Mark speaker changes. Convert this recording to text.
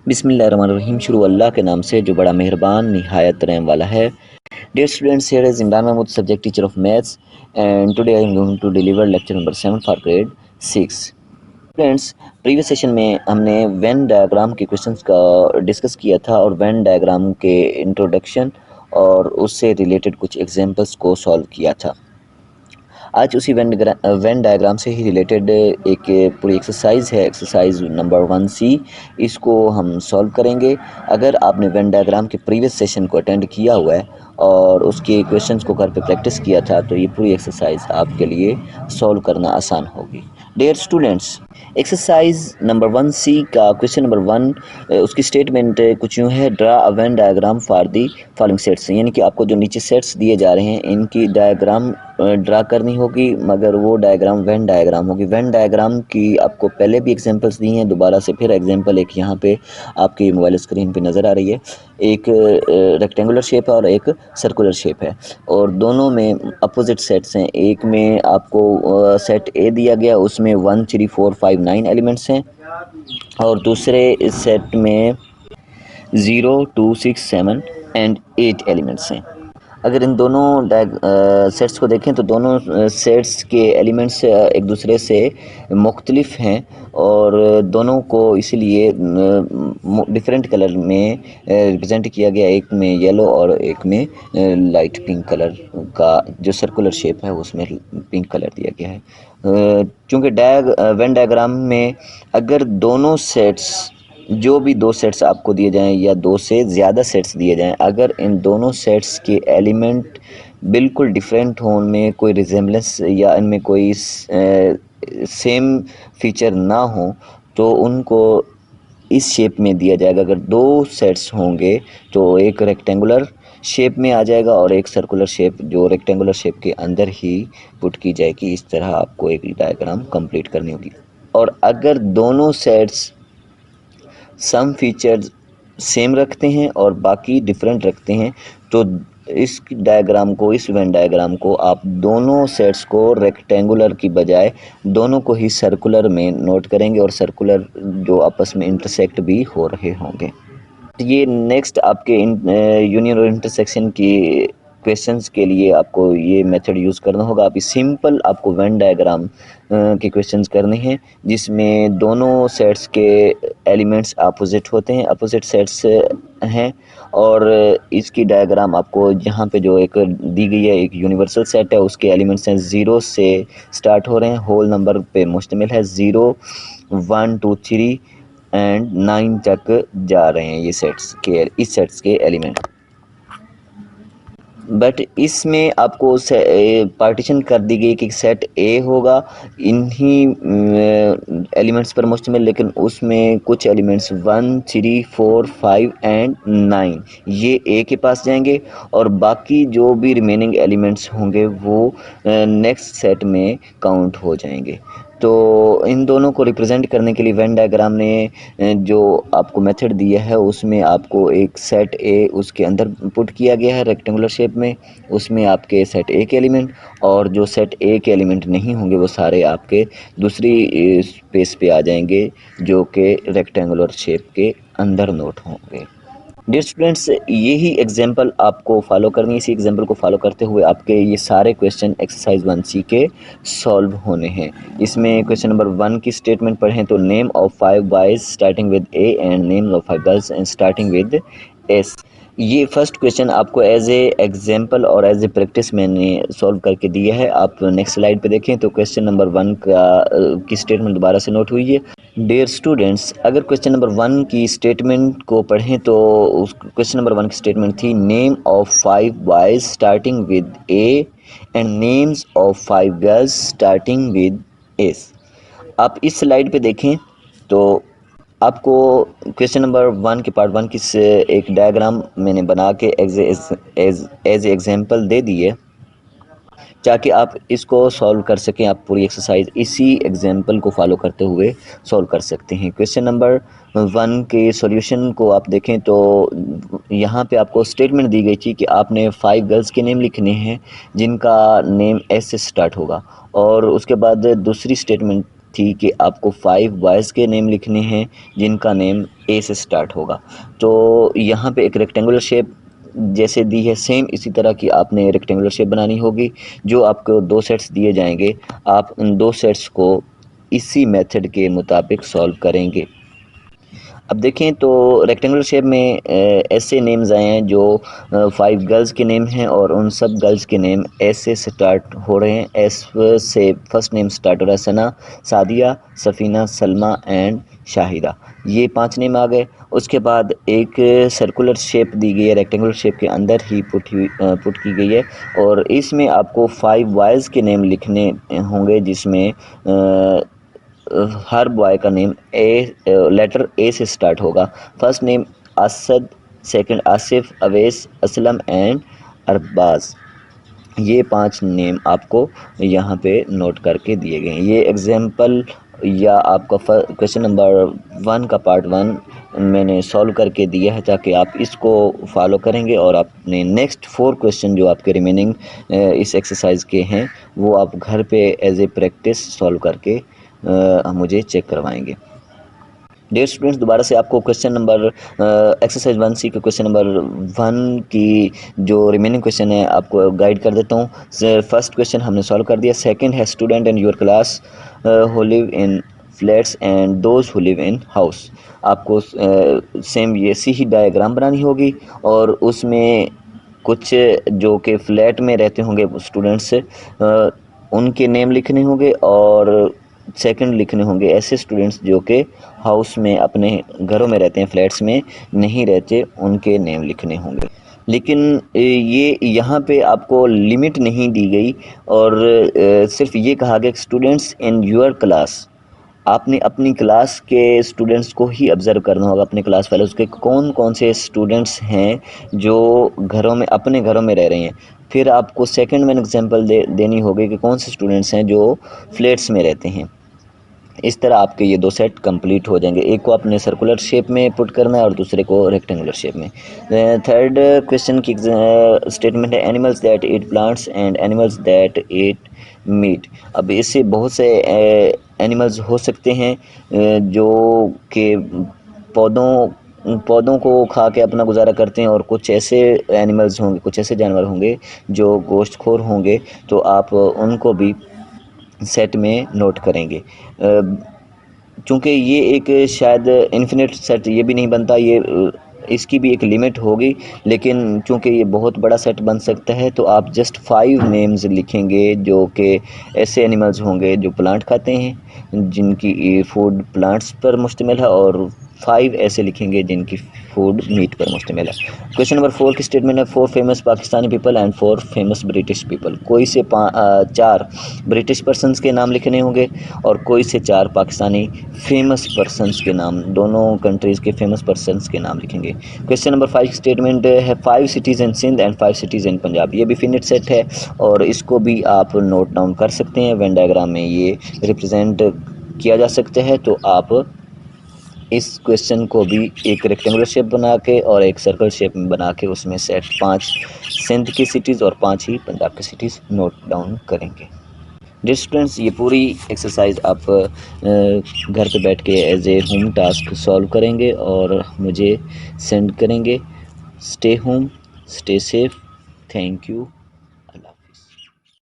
Speaker 1: बिस्मिल्लाहिर्रहमानिर्रहीम। शुरू अल्लाह के नाम से जो बड़ा मेहरबान निहायत रहम वाला है। Dear students, here is Imran Mahmood, subject teacher of maths, and today I am going to deliver lecture number 7 for grade 6. Friends, previous session में हमने वेन डायग्राम के क्वेश्चंस का डिस्कस किया था और वेन डायग्राम के इंट्रोडक्शन और उससे रिलेटेड कुछ एग्जांपल्स को सॉल्व किया था। आज उसी वेन डायग्राम से ही रिलेटेड एक पूरी एक्सरसाइज है, एक्सरसाइज नंबर 1C। इसको हम सॉल्व करेंगे। अगर आपने वेन डायग्राम के प्रीवियस सेशन को अटेंड किया हुआ है और उसके क्वेश्चंस को घर पे प्रैक्टिस किया था तो ये पूरी एक्सरसाइज आपके लिए सॉल्व करना आसान होगी। Dear students, exercise number 1C का क्वेश्चन नंबर 1 उसकी स्टेटमेंट कुछ यूँ है, draw a Venn diagram for the following sets. यानी कि आपको जो नीचे सेट्स दिए जा रहे हैं इनकी डायग्राम ड्रा करनी होगी, मगर वो डायग्राम वेन डायग्राम होगी। वेन डायग्राम की आपको पहले भी एग्जांपल्स दी हैं, दोबारा से फिर एग्जांपल एक यहाँ पे आपकी मोबाइल स्क्रीन पे नज़र आ रही है। एक रेक्टेंगुलर शेप है और एक सर्कुलर शेप है और दोनों में अपोजिट सेट्स हैं। एक में आपको सेट ए दिया गया, उसमें 1 3 4 5 9 एलिमेंट्स हैं और दूसरे सेट में 0 2 6 7 एंड 8 एलिमेंट्स हैं। अगर इन दोनों सेट्स को देखें तो दोनों सेट्स के एलिमेंट्स एक दूसरे से मुख्तलिफ हैं और दोनों को इसीलिए डिफरेंट कलर में रिप्रेजेंट किया गया। एक में येलो और एक में लाइट पिंक कलर का जो सर्कुलर शेप है उसमें पिंक कलर दिया गया है। चूँकि वेन डायग्राम में अगर दोनों सेट्स, जो भी दो सेट्स आपको दिए जाएं या दो से ज़्यादा सेट्स दिए जाएं, अगर इन दोनों सेट्स के एलिमेंट बिल्कुल डिफरेंट हों, उनमें कोई रिजेम्बलेंस या इनमें कोई सेम फीचर ना हो तो उनको इस शेप में दिया जाएगा। अगर दो सेट्स होंगे तो एक रेक्टेंगुलर शेप में आ जाएगा और एक सर्कुलर शेप जो रेक्टेंगुलर शेप के अंदर ही पुट की जाएगी। इस तरह आपको एक डायग्राम कंप्लीट करनी होगी। और अगर दोनों सेट्स सम फीचर्स सेम रखते हैं और बाकी डिफरेंट रखते हैं तो इस डायग्राम को, इस वेन डायग्राम को आप दोनों सेट्स को रेक्टेंगुलर की बजाय दोनों को ही सर्कुलर में नोट करेंगे और सर्कुलर जो आपस में इंटरसेक्ट भी हो रहे होंगे। ये नेक्स्ट आपके यूनियन और इंटरसेक्शन की क्वेश्चंस के लिए आपको ये मेथड यूज़ करना होगा। अभी सिंपल आपको वेन डायग्राम के क्वेश्चंस करने हैं जिसमें दोनों सेट्स के एलिमेंट्स अपोजिट होते हैं, अपोजिट सेट्स हैं और इसकी डायग्राम आपको यहाँ पे जो एक दी गई है, एक यूनिवर्सल सेट है, उसके एलिमेंट्स हैं 0 से स्टार्ट हो रहे हैं, होल नंबर पे मुश्तमिल है, 0 1 2 3 एंड 9 तक जा रहे हैं ये सेट्स के, इस सेट्स के एलिमेंट। बट इसमें आपको पार्टीशन कर दी गई कि सेट ए होगा इन्हीं एलिमेंट्स पर मुश्तमिल, लेकिन उसमें कुछ एलिमेंट्स 1 3 4 5 एंड 9 ये ए के पास जाएंगे और बाकी जो भी रिमेनिंग एलिमेंट्स होंगे वो नेक्स्ट सेट में काउंट हो जाएंगे। तो इन दोनों को रिप्रेजेंट करने के लिए वेन डायग्राम ने जो आपको मेथड दिया है उसमें आपको एक सेट ए उसके अंदर पुट किया गया है रेक्टेंगुलर शेप में, उसमें आपके सेट ए के एलिमेंट और जो सेट ए के एलिमेंट नहीं होंगे वो सारे आपके दूसरी स्पेस पे आ जाएंगे जो कि रेक्टेंगुलर शेप के अंदर नोट होंगे। डियर स्टूडेंट्स, यही एग्जाम्पल आपको फॉलो करनी है। इसी एग्जाम्पल को फॉलो करते हुए आपके ये सारे क्वेश्चन एक्सरसाइज 1C के सॉल्व होने हैं। इसमें क्वेश्चन नंबर 1 की स्टेटमेंट पढ़ें तो name of 5 boys starting with A and name of 5 girls and starting with S. ये फर्स्ट क्वेश्चन आपको एज ए एग्जाम्पल और एज ए प्रैक्टिस मैंने सॉल्व करके दिया है। आप नेक्स्ट स्लाइड पे देखें तो क्वेश्चन नंबर 1 की स्टेटमेंट दोबारा से नोट हुई है। डियर स्टूडेंट्स, अगर क्वेश्चन नंबर 1 की स्टेटमेंट को पढ़ें तो उस क्वेश्चन नंबर 1 की स्टेटमेंट थी name of 5 boys starting with A and names of 5 girls starting with S. आप इस स्लाइड पे देखें तो आपको क्वेश्चन नंबर 1 के पार्ट 1 की एक डायग्राम मैंने बना के एज एग्जाम्पल दे दी है ताकि आप इसको सॉल्व कर सकें। आप पूरी एक्सरसाइज इसी एग्जाम्पल को फॉलो करते हुए सॉल्व कर सकते हैं। क्वेश्चन नंबर 1 के सॉल्यूशन को आप देखें तो यहाँ पे आपको स्टेटमेंट दी गई थी कि आपने 5 गर्ल्स के नेम लिखने हैं जिनका नेम एस से स्टार्ट होगा और उसके बाद दूसरी स्टेटमेंट थी कि आपको 5 बॉयज़ के नेम लिखने हैं जिनका नेम ए से स्टार्ट होगा। तो यहाँ पे एक रेक्टेंगुलर शेप जैसे दी है, सेम इसी तरह की आपने रेक्टेंगुलर शेप बनानी होगी। जो आपको 2 सेट्स दिए जाएंगे, आप उन 2 सेट्स को इसी मेथड के मुताबिक सॉल्व करेंगे। अब देखें तो रेक्टेंगुलर शेप में ऐसे नेम्स आए हैं जो 5 गर्ल्स के नेम हैं और उन सब गर्ल्स के नेम एस से स्टार्ट हो रहे हैं। एस से फर्स्ट नेम स्टार्ट हो रहा है, सना, सादिया, सफ़ीना, सलमा एंड शाहिदा। ये 5 नेम आ गए। उसके बाद एक सर्कुलर शेप दी गई है, रेक्टेंगुलर शेप के अंदर ही पुट की गई है और इसमें आपको 5 बॉयज़ के नेम लिखने होंगे जिसमें हर बॉय का नेम लेटर ए से स्टार्ट होगा। First name Asad, second Asif, Awais, Aslam and Arbaz. ये 5 नेम आपको यहाँ पे नोट करके दिए गए हैं। ये एग्जाम्पल या आपका क्वेश्चन नंबर 1 का पार्ट 1 मैंने सॉल्व करके दिया है ताकि आप इसको फॉलो करेंगे और अपने नेक्स्ट 4 क्वेश्चन जो आपके रिमेनिंग इस एक्सरसाइज के हैं वो आप घर पे एज ए प्रैक्टिस सॉल्व करके मुझे चेक करवाएंगे। डियर स्टूडेंट्स, दोबारा से आपको क्वेश्चन नंबर एक्सरसाइज 1C के क्वेश्चन नंबर 1 की जो रिमेनिंग क्वेश्चन है आपको गाइड कर देता हूँ। फर्स्ट क्वेश्चन हमने सॉल्व कर दिया। सेकंड है student in your class who live in flats and those who live in house. आपको सेम ये सी ही डायग्राम बनानी होगी और उसमें कुछ जो कि फ्लैट में रहते होंगे स्टूडेंट्स उनके नेम लिखने होंगे और सेकंड लिखने होंगे ऐसे स्टूडेंट्स जो कि हाउस में अपने घरों में रहते हैं, फ्लैट्स में नहीं रहते, उनके नेम लिखने होंगे। लेकिन ये यहाँ पे आपको लिमिट नहीं दी गई और सिर्फ ये कहा गया कि स्टूडेंट्स इन योर क्लास। आपने अपनी क्लास के स्टूडेंट्स को ही ऑब्ज़र्व करना होगा, अपने क्लास फेलोज़ के कौन कौन से स्टूडेंट्स हैं जो घरों में अपने घरों में रह रहे हैं। फिर आपको सेकंड में एग्जांपल देनी होगी कि कौन से स्टूडेंट्स हैं जो फ्लैट्स में रहते हैं। इस तरह आपके ये 2 सेट कंप्लीट हो जाएंगे। एक को आपने सर्कुलर शेप में पुट करना है और दूसरे को रेक्टेंगुलर शेप में। थर्ड क्वेश्चन की स्टेटमेंट है animals that eat plants and animals that eat meat. अब इससे बहुत से एनिमल्स हो सकते हैं जो कि पौधों को खा के अपना गुजारा करते हैं और कुछ ऐसे एनिमल्स होंगे, कुछ ऐसे जानवर होंगे जो गोश्तखोर होंगे, तो आप उनको भी सेट में नोट करेंगे। चूँकि ये एक शायद इन्फिनिट सेट ये भी नहीं बनता, ये इसकी भी एक लिमिट होगी, लेकिन चूँकि ये बहुत बड़ा सेट बन सकता है तो आप जस्ट 5 नेम्स लिखेंगे जो कि ऐसे एनिमल्स होंगे जो प्लांट खाते हैं, जिनकी फूड प्लांट्स पर मुश्तमिल है, और 5 ऐसे लिखेंगे जिनकी फूड मीट पर मुश्तमिल है। क्वेश्चन नंबर 4 की स्टेटमेंट है 4 famous Pakistani people and 4 famous British people. कोई से 4 ब्रिटिश पर्सनस के नाम लिखने होंगे और कोई से 4 पाकिस्तानी फेमस पर्सनस के नाम, दोनों कंट्रीज़ के फेमस पर्सनस के नाम लिखेंगे। क्वेश्चन नंबर 5 की स्टेटमेंट है 5 cities in Sindh and 5 cities in Punjab. ये भी फिनिट सेट है और इसको भी आप नोट डाउन कर सकते हैं। वेन डायग्राम में ये रिप्रेजेंट किया जा सकता है, तो आप इस क्वेश्चन को भी एक रेक्टेंगुलर शेप बना के और एक सर्कल शेप में बना के उसमें से 5 सिंध की सिटीज़ और 5 ही पंजाब की सिटीज़ नोट डाउन करेंगे। डियर स्टूडेंट्स, ये पूरी एक्सरसाइज आप घर पे बैठ के as a home task solve करेंगे और मुझे सेंड करेंगे। Stay home, stay safe, thank you.